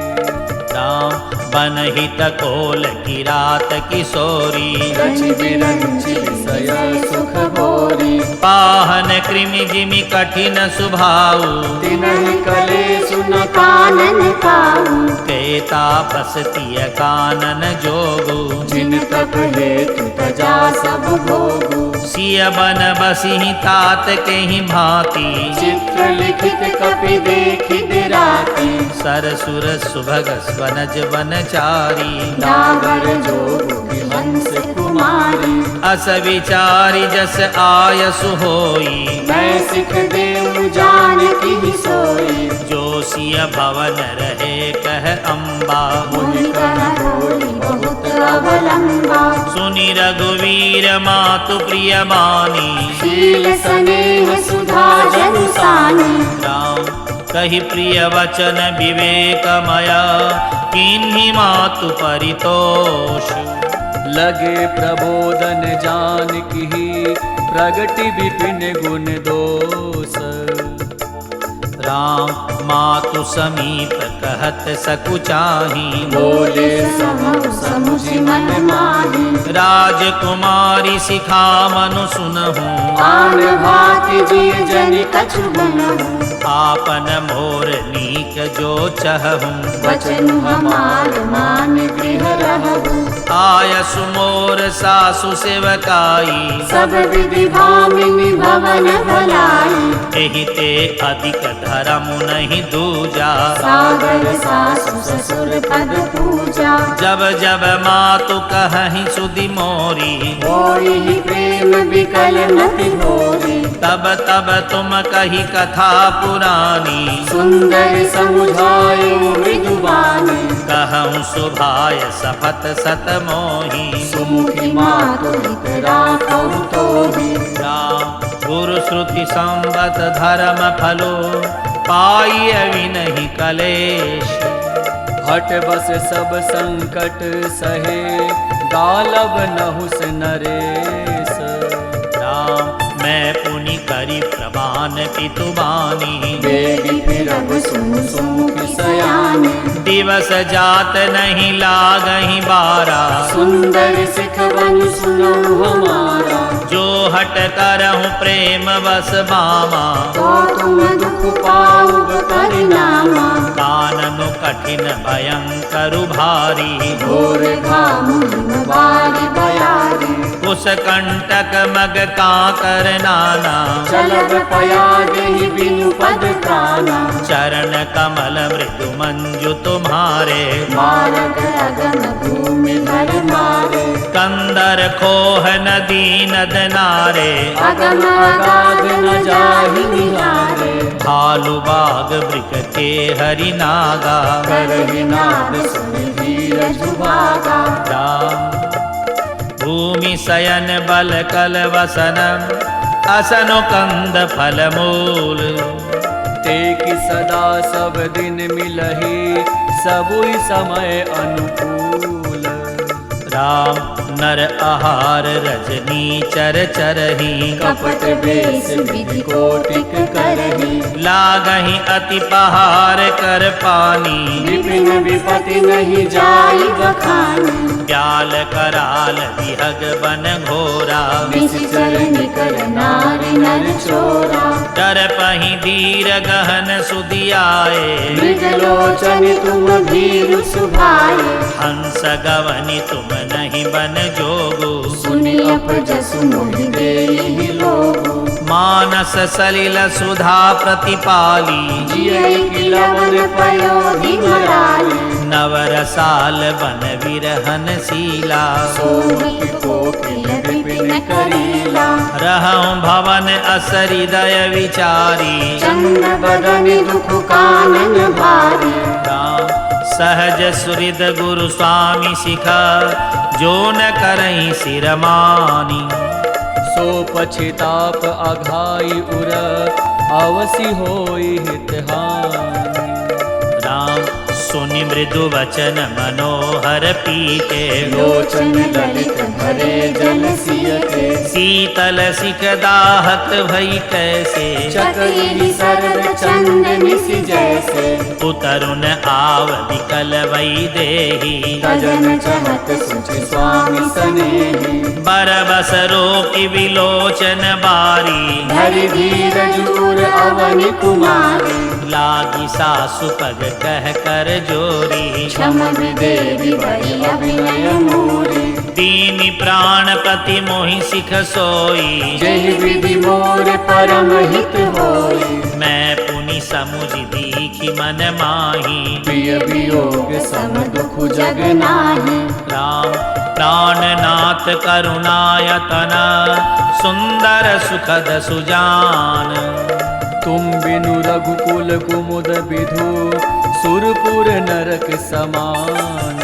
राम बनहित कोल की रात किशोरी रचि बिरंचि विषय सुख भोरी पाहन कृमि जिमि कठिन सुभाऊ तिनहि कले सुन कानन काऊ के तापस तिय कानन जोगु जिन तप हेतु तजा सब भोगु सिय बन बसिहि तात के ही भांति चित्र लिखित कपि देखि बिराती सरसुर सुभग स्वनज वनचारी नागर जोगु हंस कुमारी अस विचारी जस आयसु होई मैं सिख देव जान की सोई जो सिय भवन रहे कह अम्बा मुनि कर होई बहुत अवलंबा सुनि रघुवीर मातु प्रिय बानी शील स्नेह सुधा जनुसानी राम कहि प्रिय वचन विवेकमय किन्हि मातु परितोष लगे प्रबोधन जान की प्रगति विपिन गुण दोष राम मातु समीप कहत सकुचाही बोले समु समुझि मन माही राजकुमारी सिखा मनु सुनहु आन भाति जिय जनि कछु बनहु आपन मोर नीक जो चहहु वचन हमार मान गृह रहु आयसु मोर सासु सेवकाई सब विधि भामिनी भवन भलाई एहि ते अधिक धर्म नहीं दूजा सागर सासु ससुर पद पूजा जब जब मातु कहहि सुधि मोरी होई प्रेम विकल मति होरी तब तब तुम कही कथा पुरानी सुंदर समुझायो मृदुबानी कहूँ सुभाय सपत सत मोही सुमुखी मातु हित राखहु तोहि राम गुरु श्रुति संबत धर्म फलो पाई अविनहि कलेश हट बस सब संकट सहे गालब नहुस नरेश राम मैं पुनि करी प्रमाण पितुबानी बेगी फिरब सुनु सुमुखी सयानी दिवस जात नहीं लागहि बारा सुंदर सिख बन सुनो हमारा जो हट करहु प्रेम बस बामा तो तुम दुख पाउब परिणामा काननु कठिन भयंकर भारी घोर घाम बारी बयारी कुश कंटक मग काकर नाना चलब पयाद ही बिनु पद प्राणा चरण कमल मृदु मंजु तुम्हारे मारग अगम भूमि धर मारे कंदर खोह नदी नद नारे अगम अगाध न जाहि निहारे भालु बाग वृक के हरि नागा करहि नाद सुन धीरज भागा राम भूमि शयन बल कल वसन असनो कंद फल मूल ते कि सदा सब दिन मिलहि सबुई समय अनुकूल राम नर आहार रजनी चर चरही कपट बेस विधि कोटिक करहि लागहि अति पहार कर पानी विपिन विपति नहीं जाई बखानी प्याल कराल विहग बन घोरा निश्चर निकर नारी नर चोरा डर पही धीर गहन सुदियाए मृगलोचन तुम भीरु सुभाए हंस गवनि तुम नहीं बन जोगु सुनि अपजसु मोहि देहि लोगु मानस सलिल सुधा प्रतिपाली जियै कि लवन पयोधि मराली नवरसाल बन विरहन शीला सोहि कोकिल विपिन करीला रहूं भवन असरि दय विचारी चंद बदन दुख कानन भारी राम सहज सुहृद गुरु स्वामी सिखा जो न करई सिरमानी सो पछिताप अघाई उर अवसि होई हित हानि राम सुनि मृदु वचन मनोहर पीके लोचन ललित भरे जल सिय के शीतल सिक दाहक भई कैसे चकई सरद चंदन सी जैसे उतरुन आव विकल वै देही तजन चहत सुचि स्वामी सनेही बरबस रोकि विलोचन बारी धरि धीर जूर अवनि कुमारी लागी सासु पग कह कर जोरी क्षम विदेवी बड़ी अभिनय मूरी दीनि प्राणपति मोहि सिख सोई जय विधि मोर परम हित होई मैं पुनि समुझ दीखि मन माही प्रिय वियोग सम दुख जग नाही राम प्राणनाथ करुणायतन सुंदर सुखद सुजान तुम बिनु रघुकुल कुमुद विधु सुरपुर नरक समान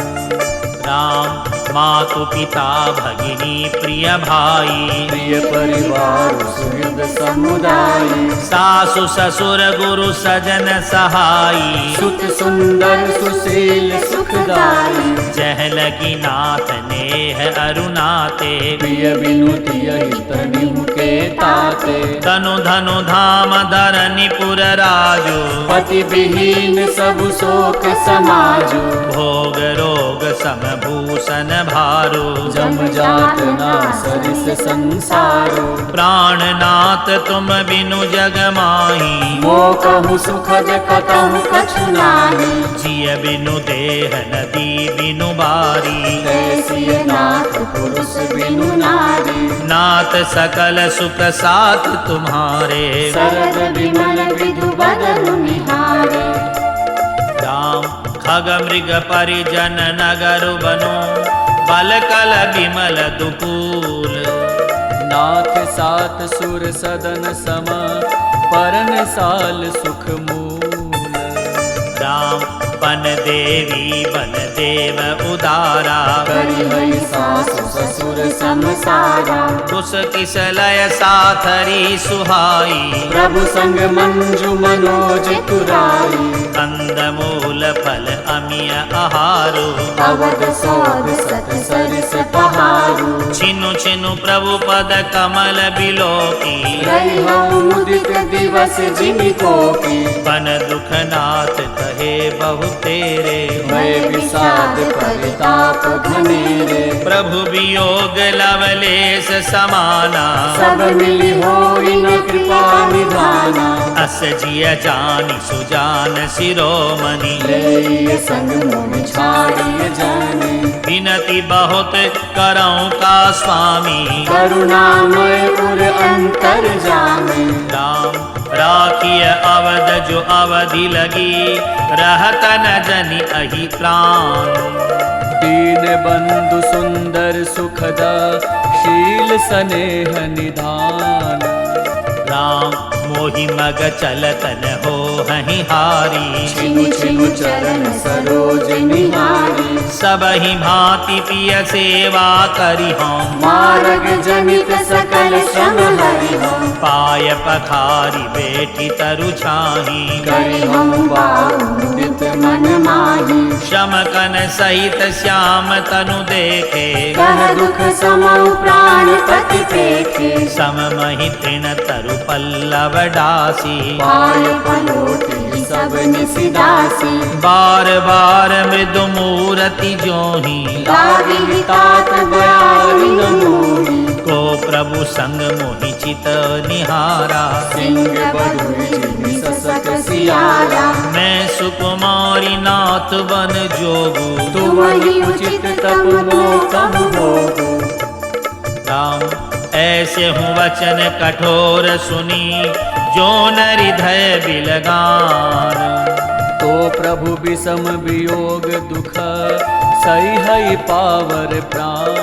राम मातु पिता भगिनी प्रिय भाई प्रिय परिवार सुहृद समुदाय सासु ससुर गुरु सजन सहाई सुत सुंदर सुशील सुखदाई जह लगी नाथ नेह अरुणाते प्रिय विनुति तनिहु के ताते धनु धनु धाम धरनी पुर राजू पति विहीन सब शोक समाजु भोग रोग समभूषण भारो जम जात ना सरिस संसारो प्राणनाथ तुम बिनु जग माही मो कहु सुखद कतहु कछु नाही जिय बिनु देह नदी बिनु बारी ऐसी नाथ पुरुष बिनु नारी नाथ सकल सुख साथ तुम्हारे सरद विमल विधु बदनु निहारे राम खग मृग परिजन नगर बनो बल कल विमल दुकूल नाथ सात सुर सदन सम परन साल सुख मूल राम बन देवी बन देव उदारा करि हरि सासु ससुर समसारा कुश किस लय साथरी सुहाई प्रभु संग मंजु मनोज तुराई कंदमूल फल अमिय आहारो अवध सौद सत सरिस पहारू छिनु छिनु प्रभु पद कमल बिलोकी रही हूँ मुदित दिवस जिनको की बन दुखनाथ कहे बहु तेरे मैं विषाद परिताप घनेरे प्रभु वियोग लवलेश समाना सब मिली हो इन कृपा निधाना अस जिय जानि सुजान शिरोमणि ले संग मोह छाड़िए जाने विनती बहुत करऊं का स्वामी करुणामय उर अंतर जाने राम राखिय अवध जो अवधि लगी रहत न जनि अहि प्राण दीन बंधु सुंदर सुखदा शील स्नेह निधान राम मोहि मग चलतन हो हहि हारी छिनु छिनु चरण सरोज निहारी सबहि भांति पिय सेवा करी हम मार्ग जनित सकल श्रम हरि हम पाय पखारी बेटी तरु छाही करि हम बाहुदित मन माही शमकन सहित श्याम तनु देखे कह दुख समौ प्राण पति पेखे सममहि तृण तरु पल्लव डासी पाय पलोटी सब निसिदासी बार बार मृदु मूरति जोही लागी तात बयारी न मोही को प्रभु संग मोहि चित निहारा सिंह बधुई जिनि ससक सियारा मैं सुकुमारी नाथ बन जोगू तुम ही उचित तप मो कब भोगू राम ऐसे हूँ वचन कठोर सुनी जो न हृदय बिलगान तो प्रभु विषम वियोग दुख सही है पावर प्राण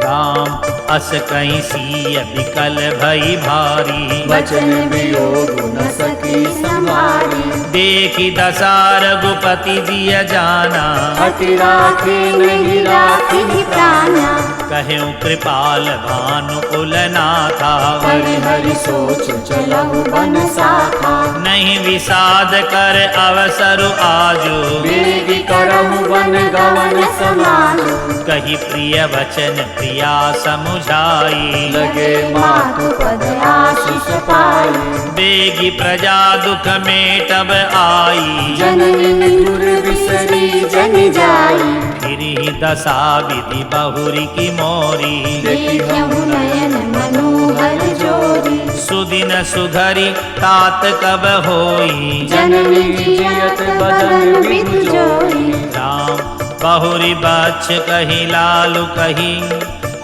राम अस कहीं सीय विकल भई भारी वचन वियोग न सकी संभारी देखी दशा रघुपति जिय जाना, अति राखे नहीं राखी प्राणा, कहूँ कृपाल भानु कुलनाथा। हरि हरि सोच चलहु बन साखा, नहीं विषाद कर अवसर आजो, वेगी करहु वन गवन समाजो। कही प्रिय वचन प्रिया समुझाई, लगे मातु पद आशीष पाई, बेगी प्रजा दुख में तब आई। जननी गुर बिसरी जन जाई, फिर दशा विधि बहुरी की मोरी। देखहु नयन मनोहर जोरी, सुदिन सुधरी तात कब होई, जननी जियत बदन विधि जोई। राम बहुरी बच्छ कही लालू कही,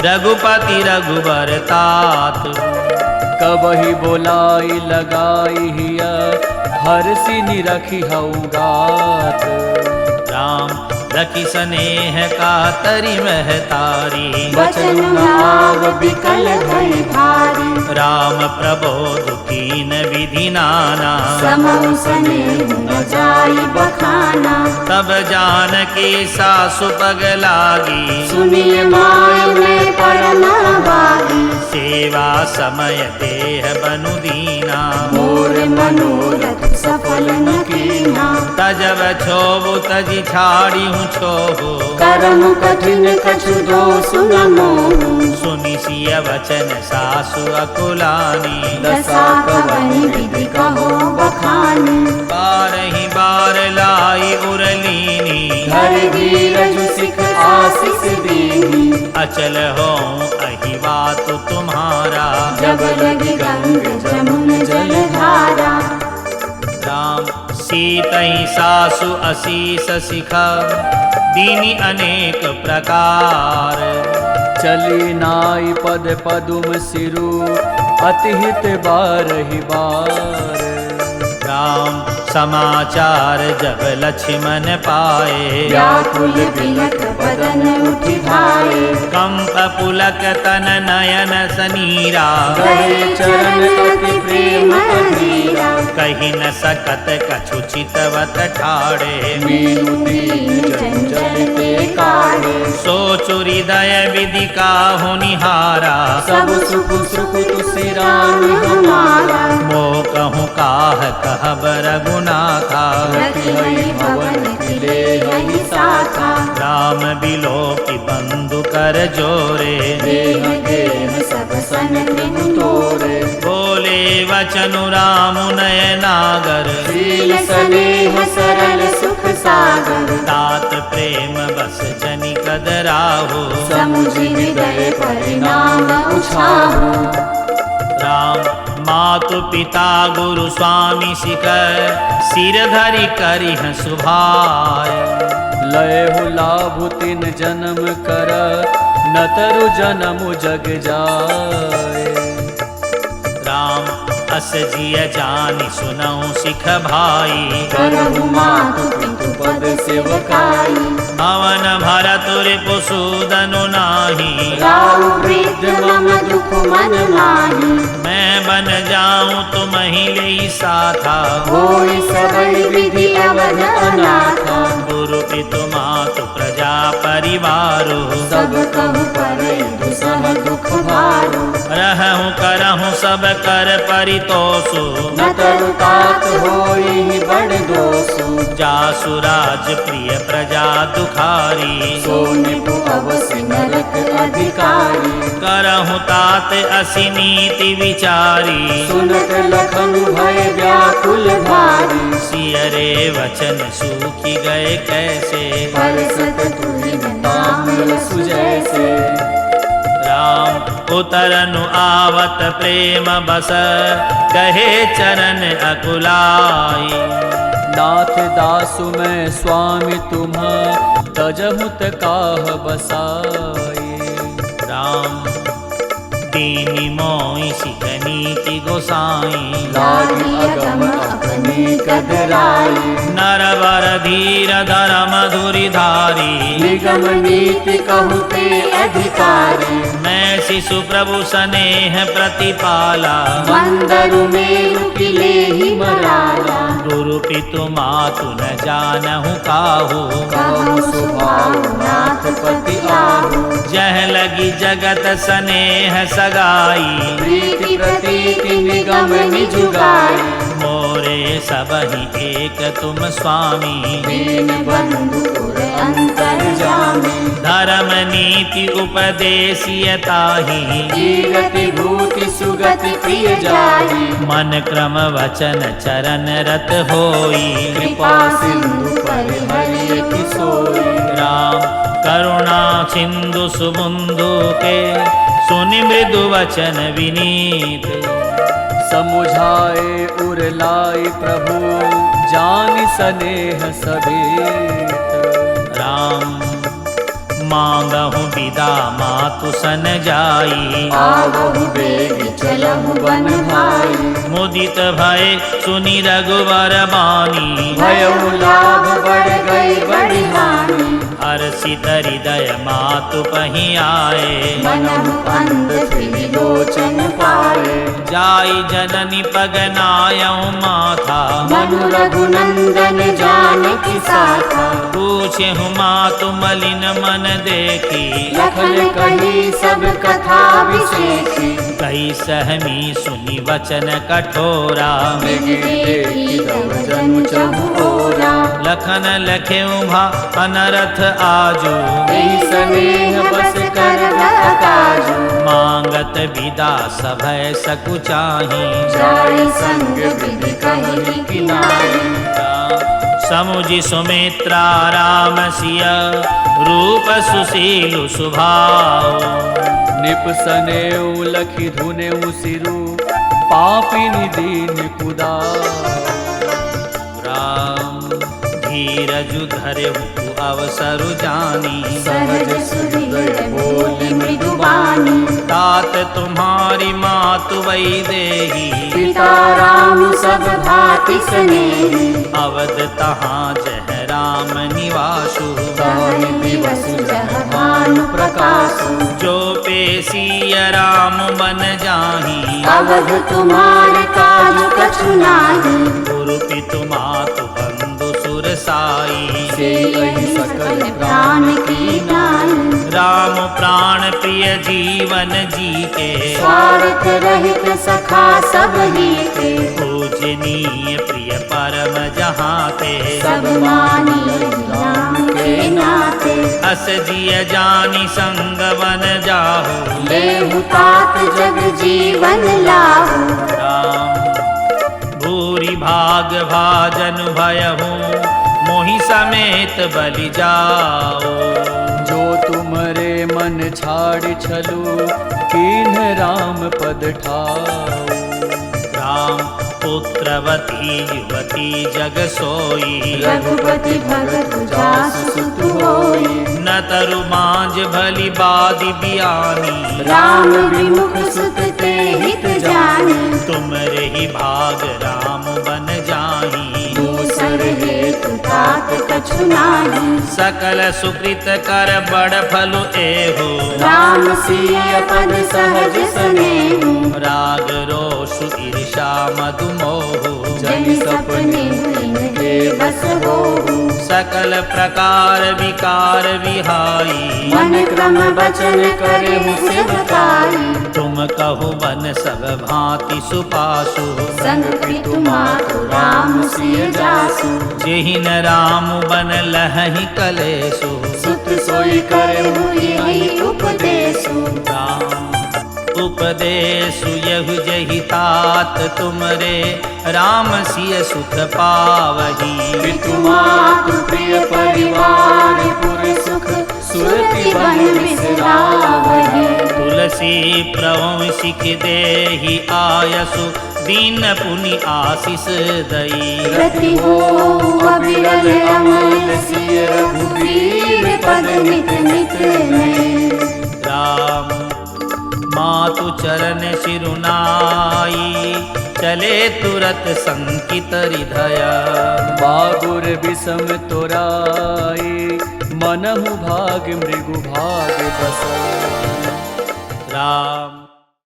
रघुपति रघुबर तात। कबही बोलाई लगाई हिया, हरसि निरखी हऊ गात। राम रखी स्नेह का तरी महतारी, वचन न आव बिकल भई भारी, राम प्रबोध कीन विधि नाना। समहु स्नेह न जाई बखाना, तब जानकी सासु पग लागी, सुनिए माय में परना बागी। सेवा समय देह बनु दीना, मोर मनोरथ सफल न कीना। तजब छोबु तजी छाड़ी हूँ छोहो, कर्म कठिन कछु दोष न मोहु। सुनि सिय वचन सासु अकुलानी। दशा कवनि विधि कहो बखानी, बारहि बार लाई उरलीनी, धरि धीरज सिख आशीष दीनी। अचल हो अहि बात तुम्हारा, जब लगी गंग जमुन जल धारा। राम सीतहि सासु असीस सिखा, दीनी अनेक प्रकार। चली नाई पद पदुम सिरु, अतिहित बारहि बार। राम समाचार जब लक्ष्मण पाए, व्याकुल बिलख बदन उठि धाये। कंप पुलक तन नयन सनीरा, गए चरण अति प्रेम अधीरा। कही न सकत कछु चितवत ठाड़े, मीनु दीन चंचल ते काढ़े। सोचु हृदय विधि काहु निहारा, सब सुख सुख तुसी राम हमारा। मोह कहूँ काह कहब रघुनाथा, रति हरि भवन खिले हरि साथा। राम बिलो की बंधु कर जोरे, देह देह सब सन त्रिभु तोरे। बोले वचनु राम नयनागर, शील स्नेह सरल सुख सागर। तात प्रेम बस जनि कदराहो, समुझि हृदय परिणाम उछाहु। राम मातु पिता गुरु स्वामी सिकर, सिर धरि करिह सुभाय। लयहु लाभु तिन जन्म कर, न तरु जन्म जग जाय। राम अस जिय जानि सुनऊ सिख भाई, करहु मातु पितु पद सेवकाई। भवन भरत रिपुसूदनु नाही, राउ वृद्ध मम दुख मन माही। मैं बन जाऊं तुम ही ले साथा, होई सबई विधि अवध अनाथा। गुरु पितु मातु प्रजा परिवारो, सब कहु परे दुसह दुख भारो। रहूं करहूं सब कर परितोषु, न तरु तात होई बड़ दोषु। जासु राज प्रिय प्रजा दुखारी, सो निपु अवसि नरक अधिकारी। करहूं तात असी नीति विचारी, सुनत लखन भय व्याकुल भारी। सियरे वचन सूखी गए कैसे, परसत तुहि नाम सुजैसे। राम उतरनु आवत प्रेम बस, कहे चरण अकुलाई। नाथ दासु मैं स्वामी तुम, तजहुत काह बसाई। राम दीनी मोहि सिख नीति गोसाई, लागी अगम अपने कदराई। नरवर धीर धर्म धुरि धारी, निगम नीति कहते अधिकारी। मैं शिशु प्रभु स्नेह प्रतिपाला, मंदरु में रुकिले ही मराला। गुरु गुरु पितु मातु न जानहु काहू, कहु सुभाव नाथ पति आहु। जह लगी जगत सनेह सगाई, प्रीति प्रतीति निगम निजुगाई। मोरे सबहि एक तुम स्वामी, दीन बंधु पुर अंतर जामी। धर्म नीति उपदेशियताहि, कीरति भूति सुगति प्रिय जाई। मन क्रम वचन चरण रत होई, कृपा सिंधु परिहरि सोई। राम करुणा सिंधु सुबुंधु के, सुनि मृदु वचन विनीत। समुझाए उर लाई प्रभु, जान स्नेह सभेत। राम मांगहु विदा मातु सन जाई, आवहु बेग चलहु बन भाई। मुदित भय सुनि रघुवर बानी, भयउ लाभ बढ़ गई बड़ी हानि। हर्षित हृदय मातु पहि आए, मनहु अंध त्रिलोचन पाए। जाई जननी पग नायऊ माथा, मनु रघुनंदन जानकी साथा। पूछेहु मातु मलिन मन देखी, लखन कही सब कथा विशेषी। कही सहमी सुनि वचन कठोरा, मृग देखी तब जनु चहुओरा। लखन लखेऊ भा अनरथ आजू, एहि स्नेह बस कर काजू। मांगत विदा सभय सकुचाही, जाई संग विधि कहि किनारी। समुझि सुमित्रा राम सिय, रूप सुशीलु स्वभाव। निपसनेऊ लखी धुनेऊ सिरु, पापिनी दीन कुदा। राम धीरजु धरेहु अवसरु जानी, सहज सुहृदय बोल मृदुबानी। तात तुम्हारी मातु वही देही, पिता राम सब भांति स्नेही। अवध तहाँ जह राम निवासु, ताहि दिवस जह भानु प्रकाशु। जो पेशिय राम बन जाही, अवध तुम्हारे काज कछु नाही। गुरु पितु मातु बंधु सुर साई, से कहि सकल प्राण की नाई। राम प्राण प्रिय जीवन जी के, स्वार्थ रहित सखा सब ही के। पूजनीय प्रिय परम जहाँ ते, सब मानी राम के नाते। अस जिय जानी संग बन जाहु, लेहु तात जग जीवन लाहु। राम भूरि भाग भाजन भयहु, मोहि समेत बलि जाओ। जो तुमरे मन छाड़ छलु, कीन्ह राम पद ठाओ। राम पुत्रवती युवती जग सोई, रघुपति भगत जासु सुत होई। न तरु मांझ भली बादि बियानी, राम विमुख सुत ते हित जानी। तुमरे ही भाग राम बन जाही, दूसर हेतु तात कछु नाही। सकल सुकृत कर बड़ फलु एहो, राम सिय पद सहज स्नेहु। राग रोषु ईर्षा मधु मोहु, जन सपने इनके बस होहु। सकल प्रकार विकार विहाई, मन क्रम बचन करे सेवकाई। तुम कहु बन सब भांति सुपासु, संग पितु मातु राम सिय जासु। जेहि न राम बन लहहि कलेसु, सुत सोई करे यही उपदेसु। राम उपदेशु यहु जहि तात तुमरे, राम सिय सुख पावही। पितु मातु प्रिय परिवार पुर सुख, सुरति बन विसरावही। तुलसी प्रभु सिख देहि आयसु, दीन पुनि आशीष दई। रति हो अविरल अमल सिय रघुवीर पद नित नित नये। राम मातु चरण सिरुनाई, चले तुरत संकित हृदय। बागुर विषम तोराई, मनहु भाग मृगु भाग बस। राम